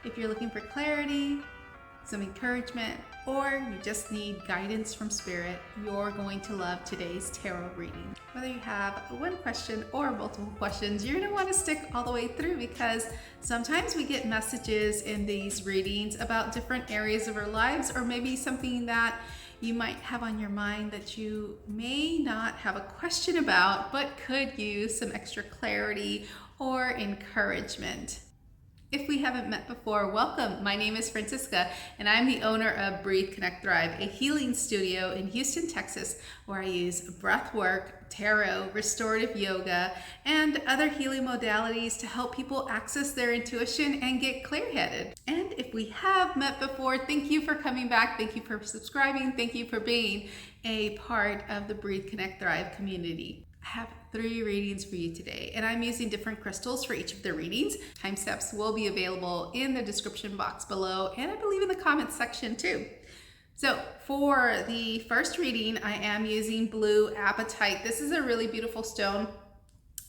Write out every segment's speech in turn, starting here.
If you're looking for clarity, some encouragement, or you just need guidance from Spirit, you're going to love today's tarot reading. Whether you have one question or multiple questions, you're going to want to stick all the way through, because sometimes we get messages in these readings about different areas of our lives, or maybe something that you might have on your mind that you may not have a question about, but could use some extra clarity or encouragement. If we haven't met before, welcome. My name is Francisca, and I'm the owner of Breathe, Connect, Thrive, a healing studio in Houston, Texas, where I use breathwork, tarot, restorative yoga, and other healing modalities to help people access their intuition and get clear-headed. And if we have met before, thank you for coming back. Thank you for subscribing. Thank you for being a part of the Breathe, Connect, Thrive community. I have 3 readings for you today, and I'm using different crystals for each of the readings. Time steps will be available in the description box below, and I believe in the comments section too. So for the first reading, I am using blue apatite. This is a really beautiful stone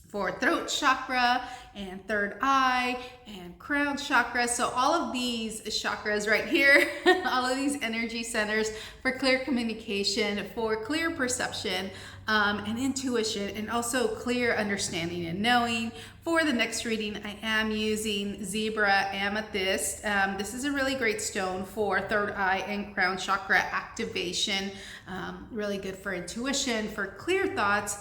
for throat chakra and third eye and crown chakra. So all of these chakras right here, all of these energy centers for clear communication, for clear perception and intuition, and also clear understanding and knowing. For the next reading, I am using zebra amethyst. This is a really great stone for third eye and crown chakra activation. Really good for intuition, for clear thoughts,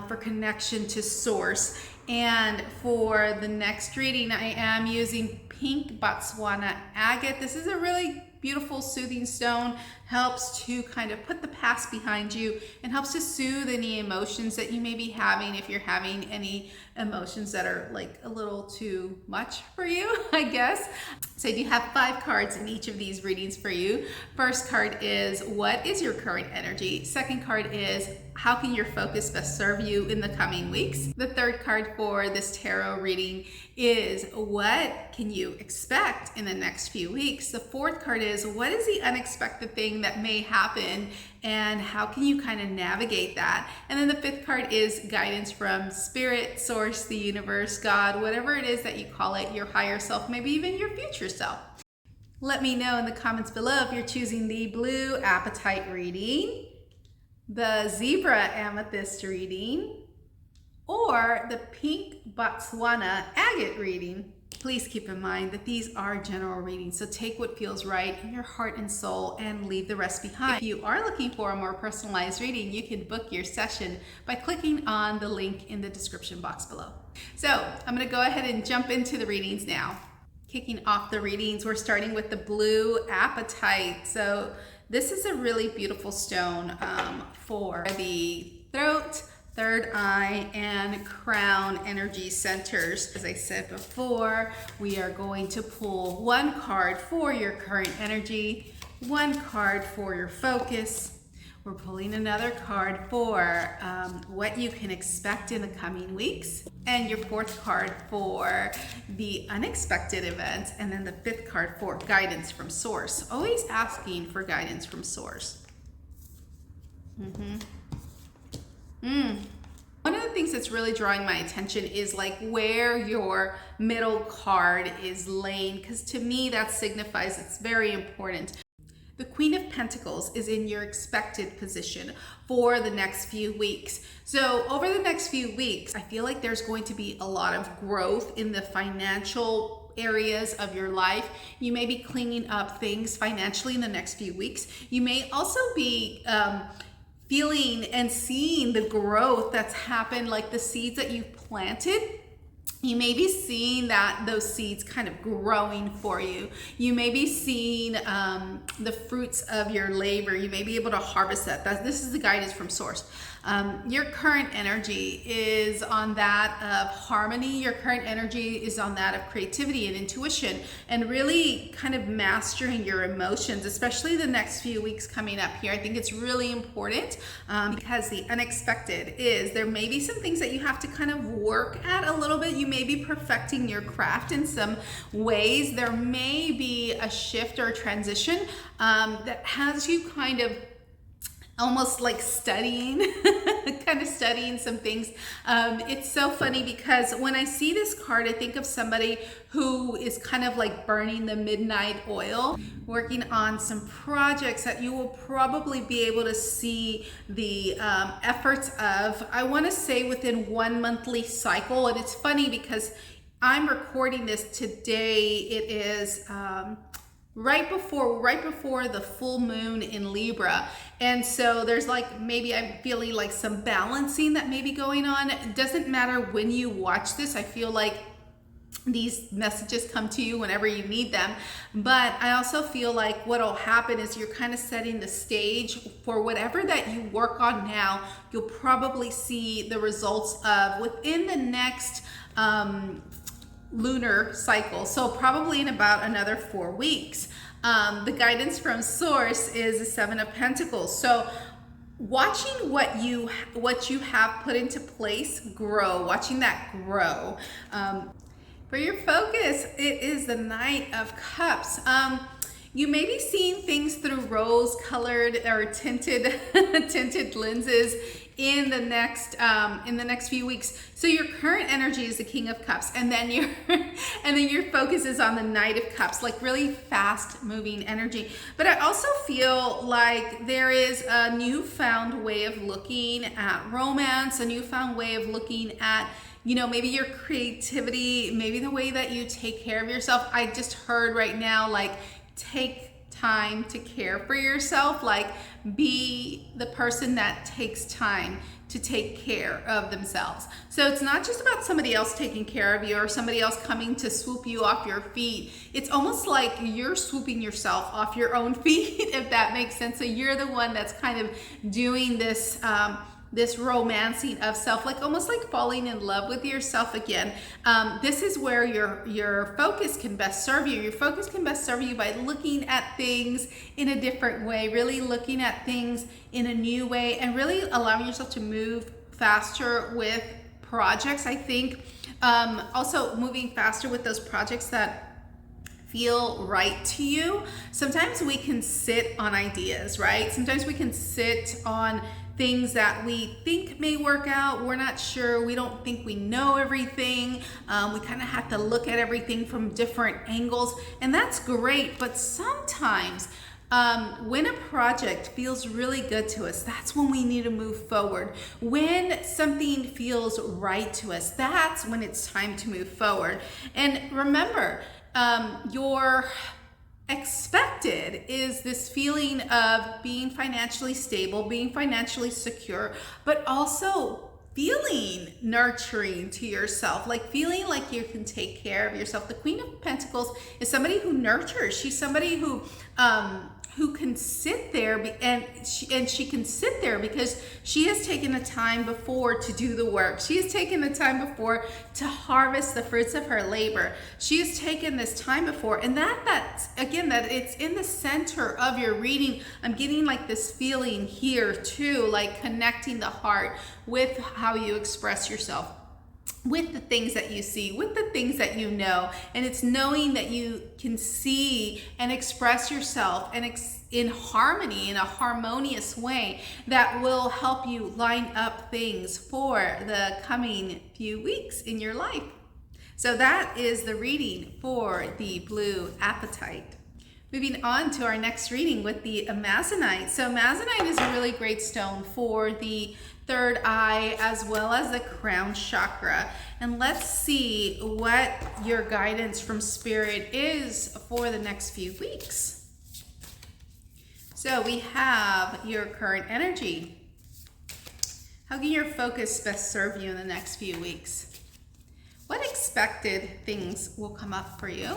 for connection to source. And for the next reading, I am using pink Botswana agate. This is a really beautiful soothing stone, helps to kind of put the past behind you and helps to soothe any emotions that you may be having, if you're having any emotions that are like a little too much for you, I guess. So I do have 5 cards in each of these readings for you. First card is, what is your current energy? Second card is, how can your focus best serve you in the coming weeks? The third card for this tarot reading is, what can you expect in the next few weeks? The fourth card is, what is the unexpected thing that may happen, and how can you kind of navigate that? And then the fifth card is guidance from Spirit, Source, the universe, God, whatever it is that you call it, your higher self, maybe even your future self. Let me know in the comments below if you're choosing the blue apatite reading, the zebra amethyst reading, or the pink Botswana agate reading. Please keep in mind that these are general readings, so take what feels right in your heart and soul and leave the rest behind. If you are looking for a more personalized reading, you can book your session by clicking on the link in the description box below. So I'm going to go ahead and jump into the readings now. Kicking off the readings, we're starting with the blue apatite. So this is a really beautiful stone for the throat, third eye, and crown energy centers. As I said before, we are going to pull 1 card for your current energy, 1 card for your focus. We're pulling another card for what you can expect in the coming weeks, and your 4th card for the unexpected events, and then the 5th card for guidance from source. Always asking for guidance from source. One of the things that's really drawing my attention is like where your middle card is laying, because to me that signifies it's very important. The Queen of Pentacles is in your expected position for the next few weeks. So over the next few weeks, I feel like there's going to be a lot of growth in the financial areas of your life. You may be cleaning up things financially in the next few weeks. You may also be feeling and seeing the growth that's happened, like the seeds that you've planted. You may be seeing that those seeds kind of growing for you. You may be seeing the fruits of your labor. You may be able to harvest that. This is the guidance from source. Your current energy is on that of harmony. Your current energy is on that of creativity and intuition, and really kind of mastering your emotions, especially the next few weeks coming up here. I think it's really important because the unexpected is there may be some things that you have to kind of work at a little bit. You may be perfecting your craft in some ways. There may be a shift or a transition that has you kind of almost like studying, kind of studying some things. It's so funny because when I see this card, I think of somebody who is kind of like burning the midnight oil, working on some projects that you will probably be able to see the efforts of, I want to say within 1 monthly cycle. And it's funny because I'm recording this today. It is right before the full moon in Libra, and so there's like, maybe I'm feeling like some balancing that may be going on. It doesn't matter when you watch this. I feel like these messages come to you whenever you need them, but I also feel like what'll happen is you're kind of setting the stage for whatever that you work on now. You'll probably see the results of within the next lunar cycle, so probably in about another 4 weeks. The guidance from source is the Seven of Pentacles. So watching what you have put into place grow, watching that grow. For your focus, it is the Knight of Cups. You may be seeing things through rose-colored or tinted tinted lenses in the next few weeks. So your current energy is the King of Cups, and then your focus is on the Knight of Cups, like really fast-moving energy. But I also feel like there is a newfound way of looking at romance, a newfound way of looking at, you know, maybe your creativity, maybe the way that you take care of yourself. I just heard right now, like, take time to care for yourself, like be the person that takes time to take care of themselves. So it's not just about somebody else taking care of you or somebody else coming to swoop you off your feet. It's almost like you're swooping yourself off your own feet, if that makes sense. So you're the one that's kind of doing this this romancing of self, like almost like falling in love with yourself again. This is where your focus can best serve you. Your focus can best serve you by looking at things in a different way, really looking at things in a new way, and really allowing yourself to move faster with projects. I think also moving faster with those projects that feel right to you. Sometimes we can sit on ideas, right? Sometimes we can sit on things that we think may work out. We're not sure. We don't think we know everything. We kind of have to look at everything from different angles, and that's great. But sometimes when a project feels really good to us, that's when we need to move forward. When something feels right to us, that's when it's time to move forward. And remember, your expected is this feeling of being financially stable, being financially secure, but also feeling nurturing to yourself, like feeling like you can take care of yourself. The Queen of Pentacles is somebody who nurtures. She's somebody who can sit there, and she can sit there because she has taken the time before to do the work. She has taken the time before to harvest the fruits of her labor. She has taken this time before, and that's again, that it's in the center of your reading. I'm getting like this feeling here too, like connecting the heart with how you express yourself, with the things that you see, with the things that you know. And it's knowing that you can see and express yourself and in harmony, in a harmonious way, that will help you line up things for the coming few weeks in your life. So that is the reading for the blue apatite. Moving on to our next reading with the amazonite. So amazonite is a really great stone for the third eye as well as the crown chakra. And let's see what your guidance from spirit is for the next few weeks. So we have your current energy. How can your focus best serve you in the next few weeks? What expected things will come up for you?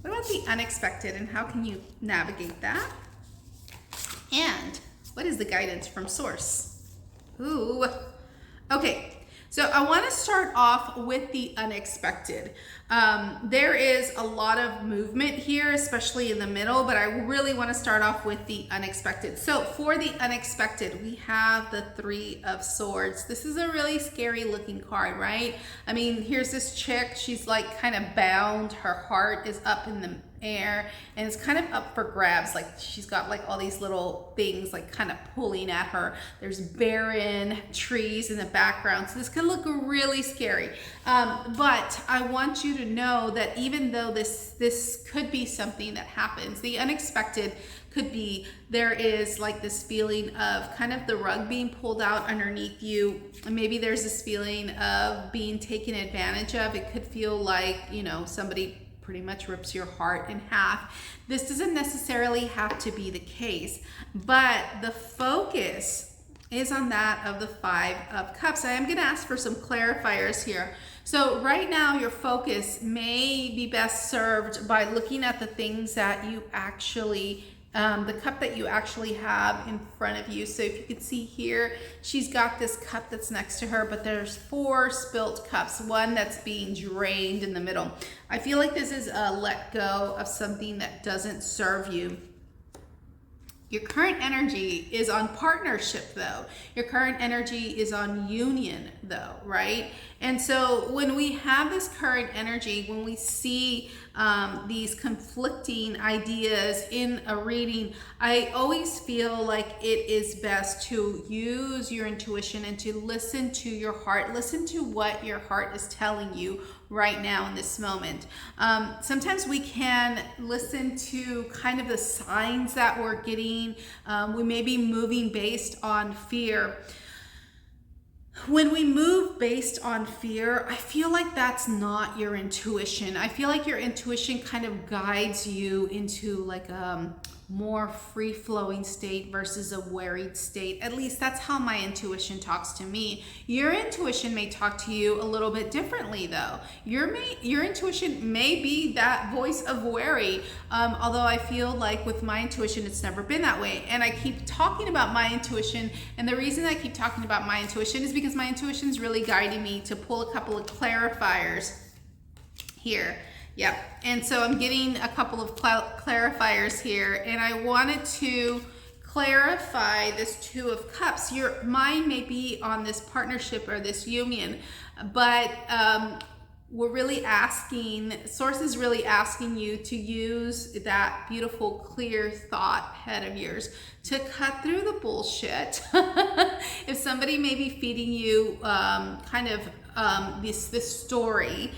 What about the unexpected, and how can you navigate that? And what is the guidance from source? Ooh, okay. So I want to start off with the unexpected. There is a lot of movement here, especially in the middle, but I really want to start off with the unexpected. So for the unexpected, we have the Three of Swords. This is a really scary looking card, right? I mean, here's this chick. She's like kind of bound. Her heart is up in the air and it's kind of up for grabs. Like she's got like all these little things like kind of pulling at her. There's barren trees in the background, so this could look really scary, but I want you to know that even though this could be something that happens, the unexpected could be there is like this feeling of kind of the rug being pulled out underneath you. Maybe there's this feeling of being taken advantage of. It could feel like, you know, somebody pretty much rips your heart in half. This doesn't necessarily have to be the case, but the focus is on that of the Five of Cups. I am going to ask for some clarifiers here. So right now your focus may be best served by looking at the things that you actually the cup that you actually have in front of you. So if you can see here, she's got this cup that's next to her, but there's 4 spilt cups, one that's being drained in the middle. I feel like this is a let go of something that doesn't serve you. Your current energy is on partnership though. Your current energy is on union though, right? And so when we have this current energy, when we see these conflicting ideas in a reading, I always feel like it is best to use your intuition and to listen to your heart. Listen to what your heart is telling you right now in this moment. Sometimes we can listen to kind of the signs that we're getting. We may be moving based on fear. When we move based on fear, I feel like that's not your intuition. I feel like your intuition kind of guides you into like a more free-flowing state versus a worried state. At least that's how my intuition talks to me. Your intuition may talk to you a little bit differently though. Your intuition may be that voice of worry, although I feel like with my intuition it's never been that way. And I keep talking about my intuition, and the reason I keep talking about my intuition is because my intuition is really guiding me to pull a couple of clarifiers here. Yep, and so I'm getting a couple of clarifiers here, and I wanted to clarify this Two of Cups. Your mind may be on this partnership or this union, but we're really asking, Source is really asking you to use that beautiful, clear thought head of yours to cut through the bullshit. If somebody may be feeding you this story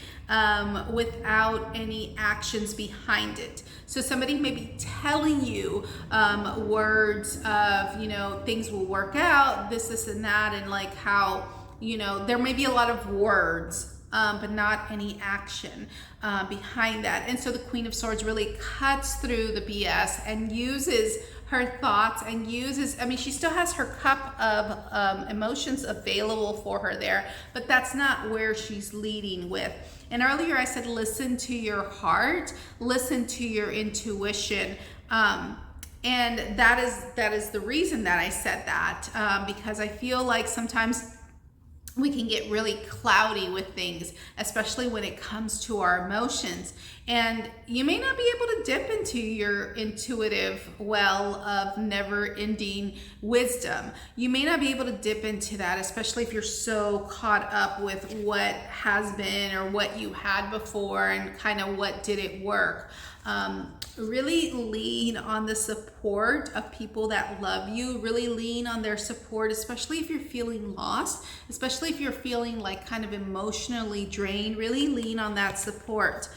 without any actions behind it. So somebody may be telling you words of, you know, things will work out, this and that, and like how, you know, there may be a lot of words, but not any action behind that. And so the Queen of Swords really cuts through the BS and uses her thoughts and uses, I mean, she still has her cup of emotions available for her there, but that's not where she's leading with. And earlier I said, listen to your heart, listen to your intuition. And that is the reason that I said that, because I feel like sometimes we can get really cloudy with things, especially when it comes to our emotions. And you may not be able to dip into your intuitive well of never-ending wisdom. You may not be able to dip into that, especially if you're so caught up with what has been or what you had before and kind of what didn't work. Really lean on the support of people that love you. Really lean on their support, especially if you're feeling lost, especially if you're feeling like kind of emotionally drained. Really lean on that support.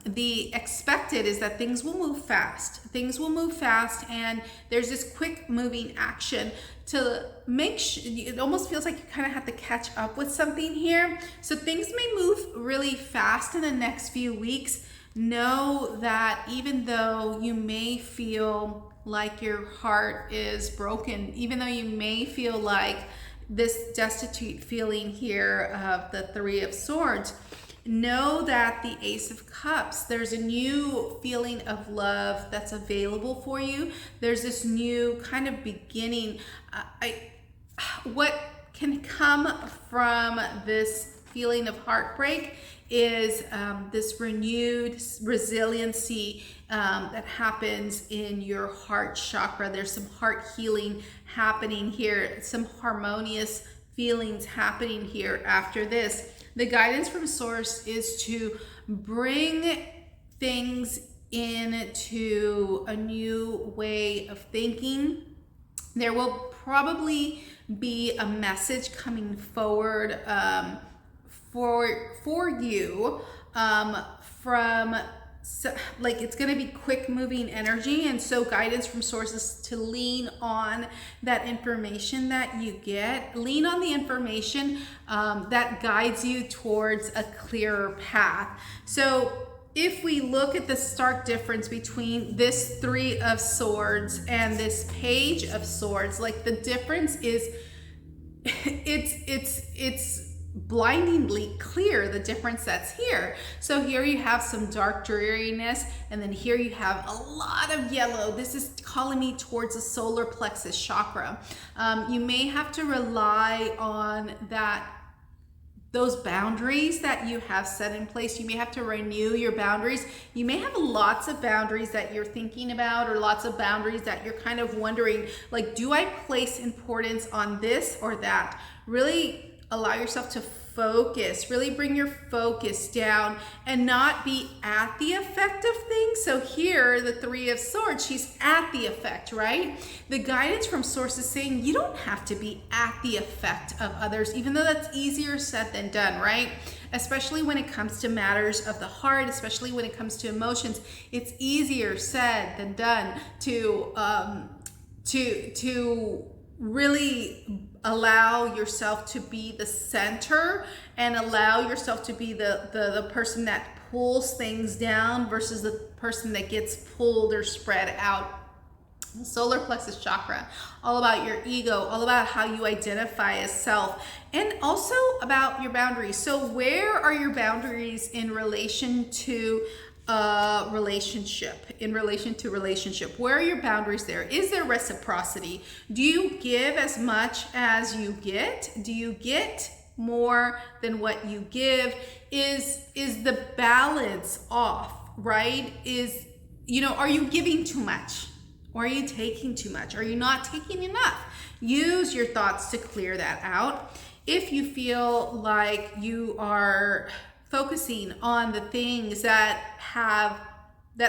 The expected is that things will move fast. Things will move fast, and there's this quick moving action to make sure, it almost feels like you kind of have to catch up with something here. So things may move really fast in the next few weeks. Know that even though you may feel like your heart is broken, even though you may feel like this destitute feeling here of the Three of Swords, know that the Ace of Cups, there's a new feeling of love that's available for you. There's this new kind of beginning. What can come from this feeling of heartbreak is this renewed resiliency that happens in your heart chakra. There's some heart healing happening here, some harmonious feelings happening here after this. The guidance from Source is to bring things into a new way of thinking. There will probably be a message coming forward for you from, like, it's going to be quick moving energy, and so guidance from sources to lean on that information that you get. Lean on the information that guides you towards a clearer path. So if we look at the stark difference between this Three of Swords and this Page of Swords, like, the difference is it's blindingly clear, the difference that's here. So here you have some dark dreariness, and then here you have a lot of yellow. This is calling me towards the solar plexus chakra. You may have to rely on those boundaries that you have set in place. You may have to renew your boundaries. You may have lots of boundaries that you're thinking about, or lots of boundaries that you're kind of wondering, like, do I place importance on this or that? Really allow yourself to focus, really bring your focus down and not be at the effect of things. So here, the Three of Swords, she's at the effect, right? The guidance from Source is saying you don't have to be at the effect of others, even though that's easier said than done, right? Especially when it comes to matters of the heart, especially when it comes to emotions, it's easier said than done to really allow yourself to be the center and allow yourself to be the person that pulls things down versus the person that gets pulled or spread out. Solar plexus chakra, all about your ego, all about how you identify as self, and also about your boundaries. So where are your boundaries in relation to relationship? Where are your boundaries there? Is there reciprocity? Do you give as much as you get? Do you get more than what you give? Is the balance off, right? Are you giving too much? Or are you taking too much? Are you not taking enough? Use your thoughts to clear that out. If you feel like you are focusing on the things that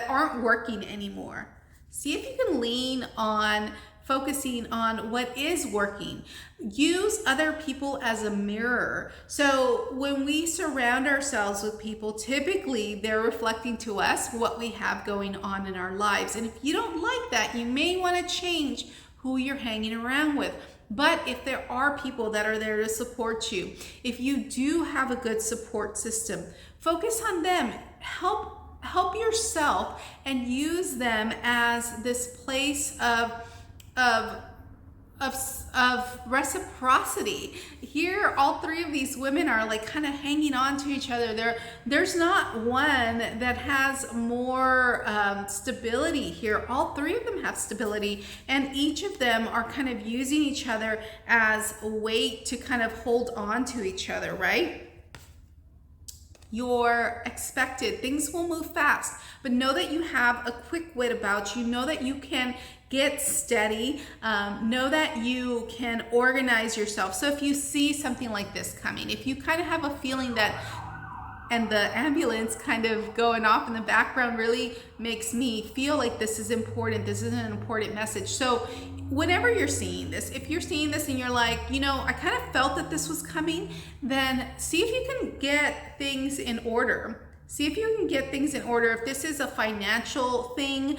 aren't working anymore, see if you can lean on focusing on what is working. Use other people as a mirror. So when we surround ourselves with people, typically they're reflecting to us what we have going on in our lives. And if you don't like that, you may want to change who you're hanging around with. But if there are people that are there to support you, if you do have a good support system, focus on them. Help yourself and use them as this place of reciprocity. Here, all three of these women are like kind of hanging on to each other. There's not one that has more stability here. All three of them have stability, and each of them are kind of using each other as a weight to kind of hold on to each other, right? You're expected. Things will move fast, but know that you have a quick wit about you. Know that you can get steady. Know that you can organize yourself. So if you see something like this coming, if you kind of have a feeling that, and the ambulance kind of going off in the background really makes me feel like this is important. This is an important message. So whenever you're seeing this, if you're seeing this and you're like, I kind of felt that this was coming, then see if you can get things in order. See if you can get things in order. If this is a financial thing,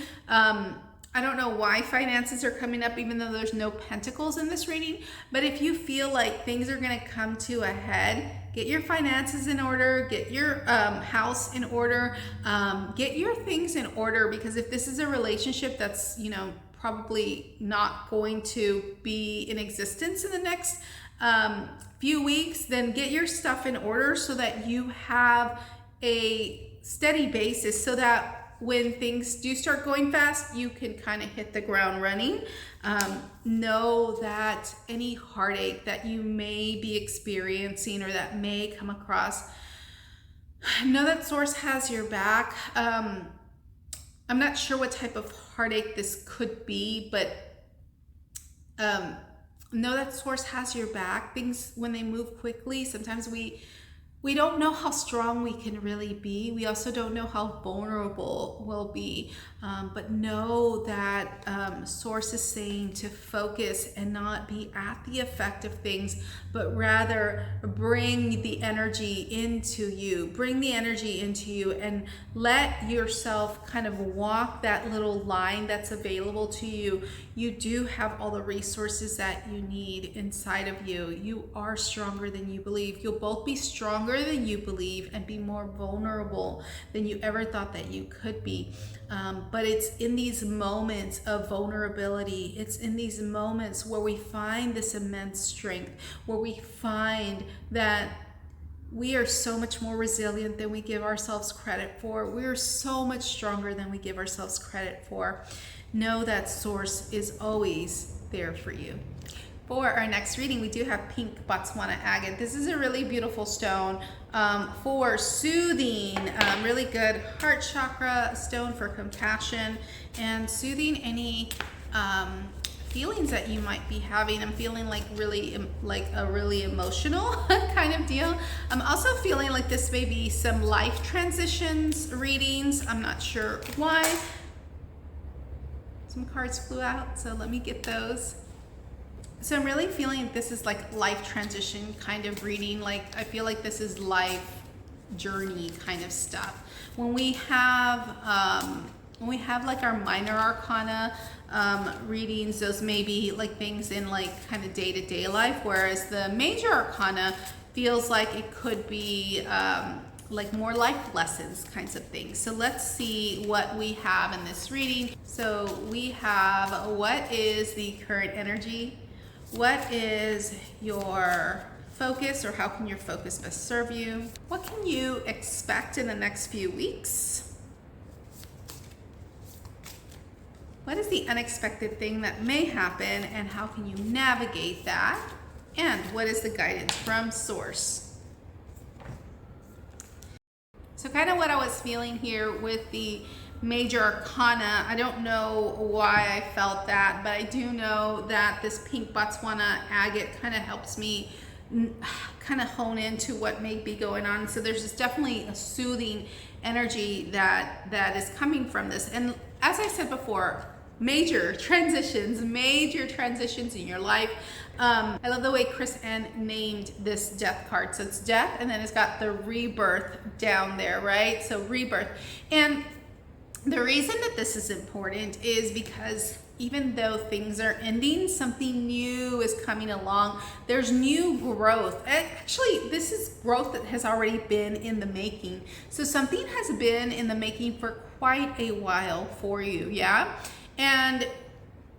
I don't know why finances are coming up, even though there's no pentacles in this reading. But if you feel like things are going to come to a head, get your finances in order, get your house in order, get your things in order. Because if this is a relationship that's, probably not going to be in existence in the next few weeks, then get your stuff in order so that you have a steady basis, so that when things do start going fast, you can kind of hit the ground running. Know that any heartache that you may be experiencing or that may come across, Know that Source has your back. I'm not sure what type of heartache this could be, but know that Source has your back. Things, when they move quickly, sometimes we don't know how strong we can really be. We also don't know how vulnerable we'll be. But know that Source is saying to focus and not be at the effect of things, but rather bring the energy into you. Bring the energy into you and let yourself kind of walk that little line that's available to you. You do have all the resources that you need inside of you. You are stronger than you believe. You'll both be stronger than you believe and be more vulnerable than you ever thought that you could be. But it's in these moments of vulnerability, it's in these moments where we find this immense strength, where we find that we are so much more resilient than we give ourselves credit for. We are so much stronger than we give ourselves credit for. Know that Source is always there for you. For our next reading, we do have pink Botswana agate. This is a really beautiful stone for soothing, really good heart chakra stone for compassion and soothing any feelings that you might be having. I'm feeling like a really emotional kind of deal. I'm also feeling like this may be some life transitions readings. I'm not sure why. Some cards flew out, so let me get those. So I'm really feeling like this is like life transition kind of reading. Like I feel like this is life journey kind of stuff. When we have like our minor arcana readings, those may be like things in like kind of day-to-day life, whereas the major arcana feels like it could be like more life lessons kinds of things. So let's see what we have in this reading. So we have, what is the current energy? What is your focus, or how can your focus best serve you? What can you expect in the next few weeks? What is the unexpected thing that may happen, and how can you navigate that? And what is the guidance from Source? So kind of what I was feeling here with the major arcana, I don't know why I felt that, but I do know that this pink Botswana agate kind of helps me kind of hone into what may be going on. So there's definitely a soothing energy that is coming from this. And as I said before, major transitions in your life. I love the way Chris N named this death card. So it's death, and then it's got the rebirth down there, right? So rebirth. And the reason that this is important is because even though things are ending, something new is coming along. There's new growth. Actually, this is growth that has already been in the making. So something has been in the making for quite a while for you, yeah? And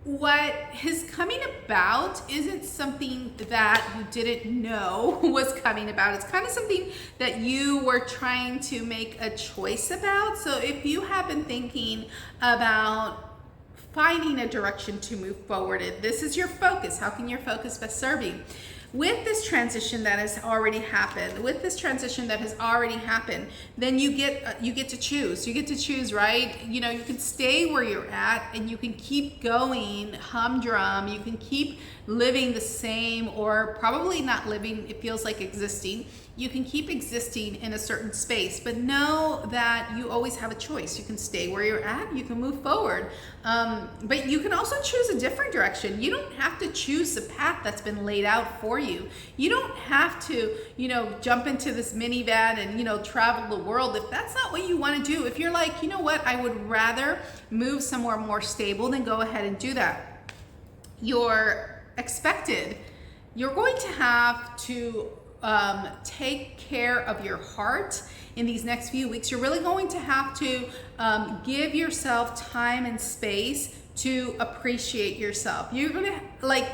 what is coming about isn't something that you didn't know was coming about. It's kind of something that you were trying to make a choice about. So if you have been thinking about finding a direction to move forward in, this is your focus. How can your focus best serve you? With this transition that has already happened, then you get to choose. You get to choose, right? You know, you can stay where you're at and you can keep going humdrum. You can keep living the same, or probably not living, it feels like existing. You can keep existing in a certain space, but know that you always have a choice. You can stay where you're at, you can move forward, but you can also choose a different direction. You don't have to choose the path that's been laid out for you. You don't have to, jump into this minivan and, travel the world if that's not what you want to do. If you're like, you know what, I would rather move somewhere more stable, then go ahead and do that. You're going to have to take care of your heart in these next few weeks. You're really going to have to give yourself time and space to appreciate yourself. You're gonna,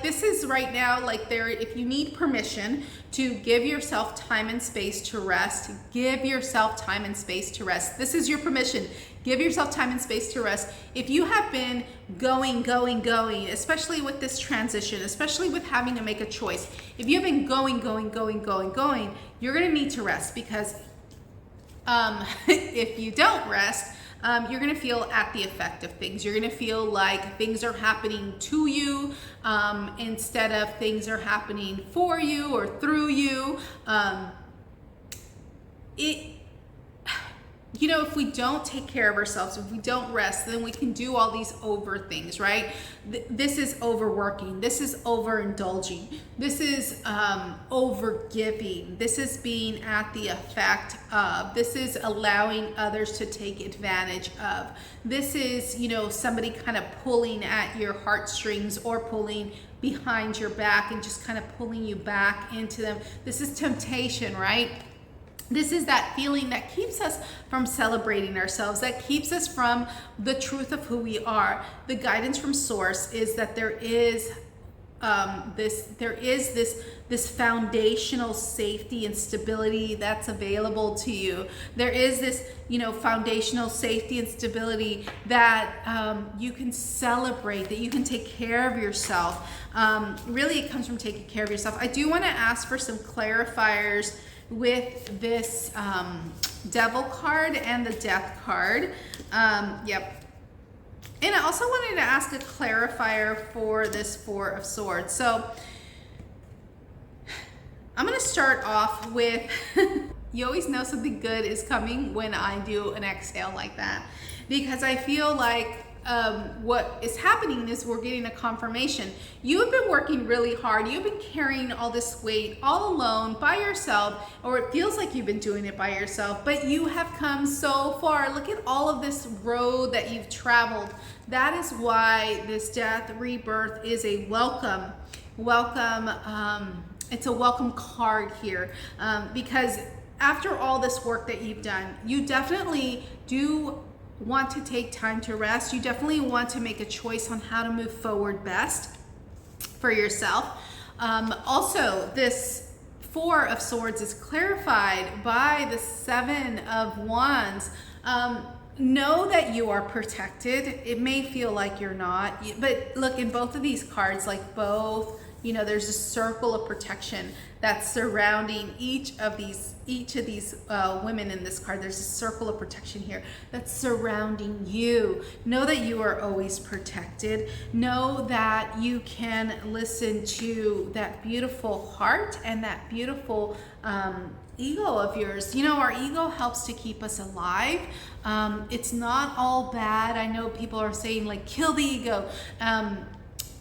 this is right now, if you need permission to give yourself time and space to rest, give yourself time and space to rest. This is your permission. Give yourself time and space to rest. If you have been going, especially with this transition, especially with having to make a choice, if you've been going, you're gonna need to rest, because if you don't rest, you're going to feel at the effect of things. You're going to feel like things are happening to you instead of things are happening for you or through you. If we don't take care of ourselves, if we don't rest, then we can do all these over things, right? This is overworking. This is overindulging. This is overgiving. This is being at the effect of. This is allowing others to take advantage of. This is, somebody kind of pulling at your heartstrings or pulling behind your back and just kind of pulling you back into them. This is temptation, right? This is that feeling that keeps us from celebrating ourselves, that keeps us from the truth of who we are. The guidance from Source is that there is this foundational safety and stability that's available to you. There is this, foundational safety and stability that you can celebrate, that you can take care of yourself. Really, it comes from taking care of yourself. I do want to ask for some clarifiers with this Devil card and the Death card. Yep. And I also wanted to ask a clarifier for this Four of Swords. So I'm going to start off with, you always know something good is coming when I do an exhale like that, because I feel like what is happening is we're getting a confirmation. You have been working really hard. You've been carrying all this weight all alone by yourself, or it feels like you've been doing it by yourself, but you have come so far. Look at all of this road that you've traveled. That is why this death rebirth is a welcome. It's a welcome card here, because after all this work that you've done, you definitely do want to take time to rest. You definitely want to make a choice on how to move forward best for yourself. Also, this Four of Swords is clarified by the Seven of Wands. Know that you are protected. It may feel like you're not, but look, in both of these cards, like both, there's a circle of protection that's surrounding each of these women in this card. There's a circle of protection here that's surrounding you. Know that you are always protected. Know that you can listen to that beautiful heart and that beautiful ego of yours. Our ego helps to keep us alive. It's not all bad. I know people are saying like, kill the ego.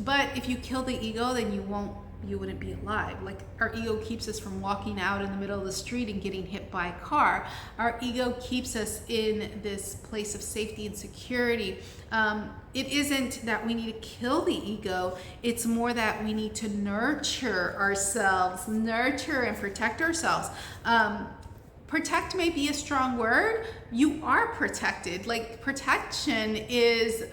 But if you kill the ego, then you wouldn't be alive. Like, our ego keeps us from walking out in the middle of the street and getting hit by a car. Our ego keeps us in this place of safety and security. It isn't that we need to kill the ego. It's more that we need to nurture ourselves, nurture and protect ourselves. Protect may be a strong word. You are protected. Like, protection is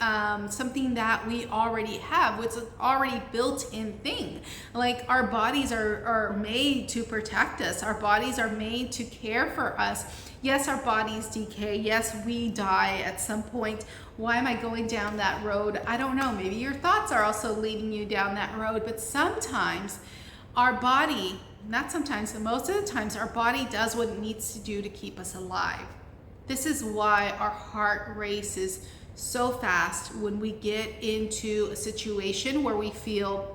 something that we already have. It's an already built-in thing. Like, our bodies are made to protect us. Our bodies are made to care for us. Yes, our bodies decay. Yes, we die at some point. Why am I going down that road? I don't know. Maybe your thoughts are also leading you down that road. But sometimes our body, not sometimes, but most of the times, our body does what it needs to do to keep us alive. This is why our heart races so fast when we get into a situation where we feel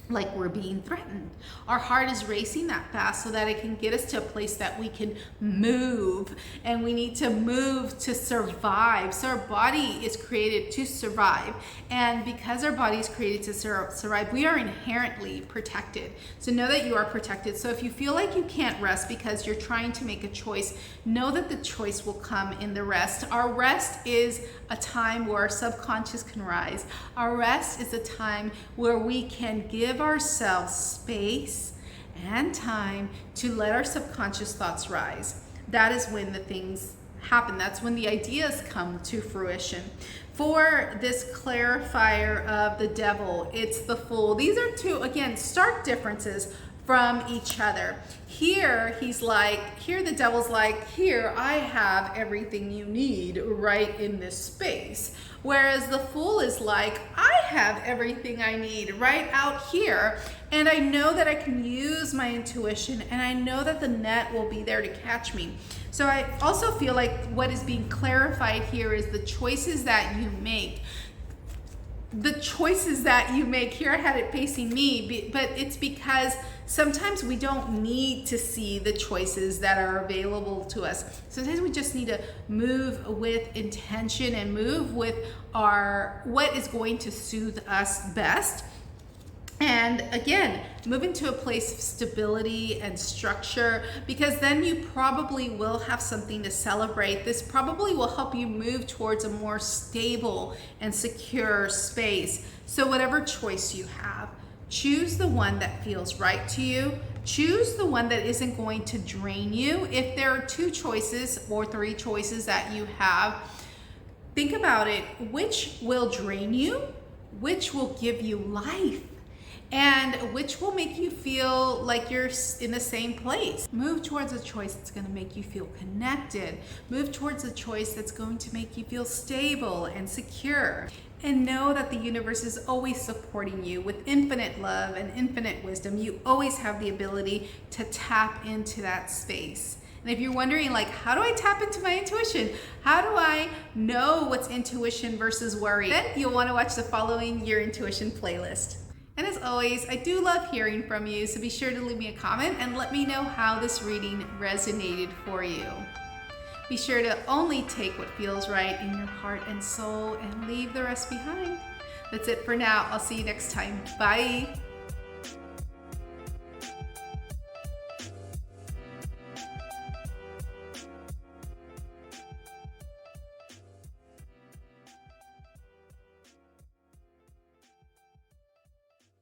like we're being threatened. Our heart is racing that fast so that it can get us to a place that we can move, and we need to move to survive. So our body is created to survive, and because our body is created to survive, we are inherently protected. So know that you are protected. So if you feel like you can't rest because you're trying to make a choice, know that the choice will come in the rest. Our rest is a time where our subconscious can rise. Our rest is a time where we can give ourselves space and time to let our subconscious thoughts rise. That is when the things happen. That's when the ideas come to fruition. For this clarifier of the Devil, it's the Fool. These are two, again, stark differences. from each other. Here the devil's like, here, I have everything you need right in this space. Whereas the fool is like, I have everything I need right out here. And I know that I can use my intuition, and I know that the net will be there to catch me. So I also feel like what is being clarified here is the choices that you make. The choices that you make, here I had it facing me, but it's because sometimes we don't need to see the choices that are available to us. Sometimes we just need to move with intention and move with what is going to soothe us best. And again, move into a place of stability and structure, because then you probably will have something to celebrate. This probably will help you move towards a more stable and secure space. So whatever choice you have, choose the one that feels right to you. Choose the one that isn't going to drain you. If there are 2 choices or 3 choices that you have, think about it. Which will drain you? Which will give you life? And which will make you feel like you're in the same place? Move towards a choice that's going to make you feel connected. Move towards a choice that's going to make you feel stable and secure. And know that the universe is always supporting you with infinite love and infinite wisdom. You always have the ability to tap into that space. And if you're wondering, like, how do I tap into my intuition? How do I know what's intuition versus worry? Then you'll want to watch the Following Your Intuition playlist. And as always, I do love hearing from you, so be sure to leave me a comment and let me know how this reading resonated for you. Be sure to only take what feels right in your heart and soul and leave the rest behind. That's it for now. I'll see you next time. Bye.